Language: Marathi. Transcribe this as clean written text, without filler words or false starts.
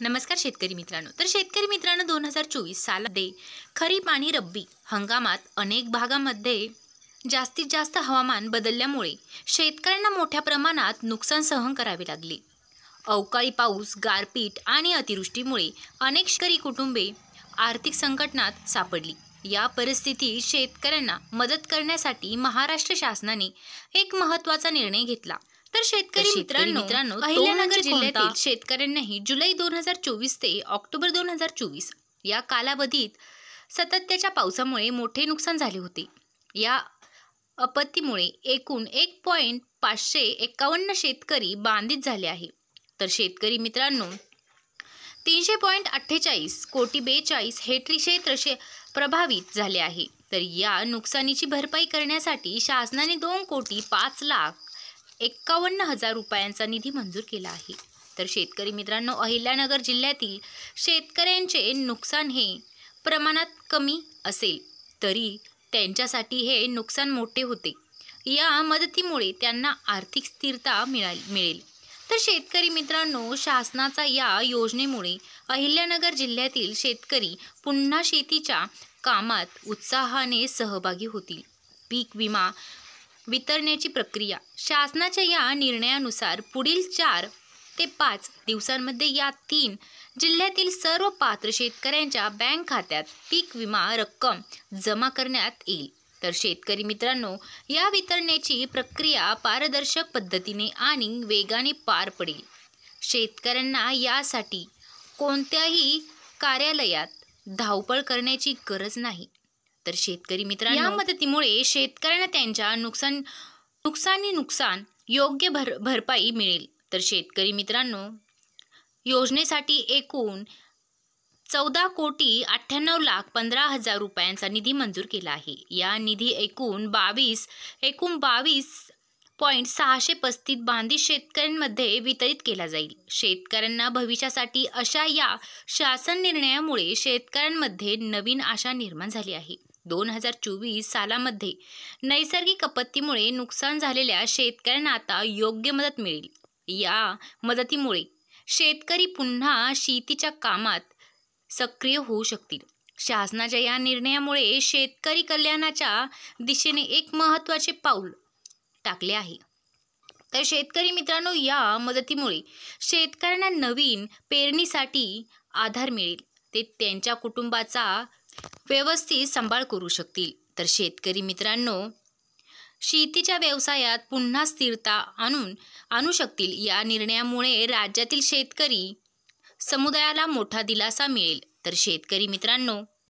नमस्कार शेतकरी मित्रांनो। तर शेतकरी मित्रांनो 2024 सालामध्ये खरीप आणि रब्बी हंगामात अनेक भागांमध्ये जास्तीत जास्त हवामान बदलल्यामुळे शेतकऱ्यांना मोठ्या प्रमाणात नुकसान सहन करावे लागले। अवकाळी पाऊस, गारपीट आणि अतिवृष्टीमुळे अनेक शेतकरी कुटुंबे आर्थिक संकटात सापडली। या परिस्थितीत शेतकऱ्यांना मदत करण्यासाठी महाराष्ट्र शासनाने एक महत्त्वाचा निर्णय घेतला। तर शेतकरी मित्रांनो अहिल्यानगर जिल्ह्यातील शेतकऱ्यांनाही जुलै 2024 ते ऑक्टोबर 2024 या कालावधीत सततच्या पावसामुळे मोठे नुकसान झाले होते। या आपत्तीमुळे एकूण 1.551 शेतकरी बाधित झाले आहे। तर शेतकरी मित्रांनो 300.48 कोटी 42 हेक्टरी क्षेत्र प्रभावित झाले आहे। तर या नुकसानीची भरपाई करण्यासाठी शासनाने 2,05,51,000 रुपयांचा निधी मंजूर केला आहे। तर शेतकरी मित्रांनो अहिल्यानगर जिल्ह्यातील शेतकऱ्यांचे नुकसान हे प्रमाणात कमी असेल तरी त्यांच्यासाठी हे नुकसान मोठे होते। या मदतीमुळे त्यांना आर्थिक स्थिरता मिळेल। तर शेतकरी मित्रांनो शासनाचा या योजनेमुळे अहिल्यानगर जिल्ह्यातील शेतकरी पुन्हा शेतीच्या कामात उत्साहाने सहभागी होतील। पीक विमा वितरणाची प्रक्रिया शासनाच्या या निर्णयानुसार पुढील 4 ते 5 दिवसांमध्ये या 3 जिल्ह्यातील सर्व पात्र शेतकऱ्यांच्या बँक खात्यात पीक विमा रक्कम जमा करण्यात येईल। तर शेतकरी मित्रांनो या वितरणाची प्रक्रिया पारदर्शक पद्धतीने आणि वेगाने पार पडेल। शेतकऱ्यांना यासाठी कोणत्याही कार्यालयात धावपळ करण्याची गरज नाही। तर शेतकरी मित्रांनो या मदतीमुळे शेतकऱ्यांना त्यांच्या नुकसान योग्य भरपाई मिळेल। तर शेतकरी मित्रांनो योजनेसाठी एकूण 14,98,15,000 रुपयांचा निधी मंजूर केला आहे। या निधी एकूण 22.635 बाधित शेतकऱ्यांमध्ये वितरित केला जाईल। शेतकऱ्यांना भविष्यासाठी अशा या शासन निर्णयामुळे शेतकऱ्यांमध्ये नवीन आशा निर्माण झाली आहे। 2024 सालामध्ये नैसर्गिक आपत्तीमुळे नुकसान झालेल्या शेतकऱ्यांना आता योग्य मदत मिळेल। या मदतीमुळे शेतकरी पुन्हा शेतीच्या कामात सक्रिय होऊ शकतील। शासनाच्या या निर्णयामुळे शेतकरी कल्याणाच्या दिशेने एक महत्त्वाचे पाऊल टाकले आहे। तर शेतकरी मित्रांनो या मदतीमुळे शेतकऱ्यांना नवीन पेरणीसाठी आधार मिळेल। ते त्यांच्या कुटुंबाचा व्यवस्थित सांभाळ करू शकतील। तर शेतकरी मित्रांनो शेतीच्या व्यवसायात पुन्हा स्थिरता आणू शकतील। या निर्णयामुळे राज्यातील शेतकरी समुदायाला मोठा दिलासा मिळेल। तर शेतकरी मित्रांनो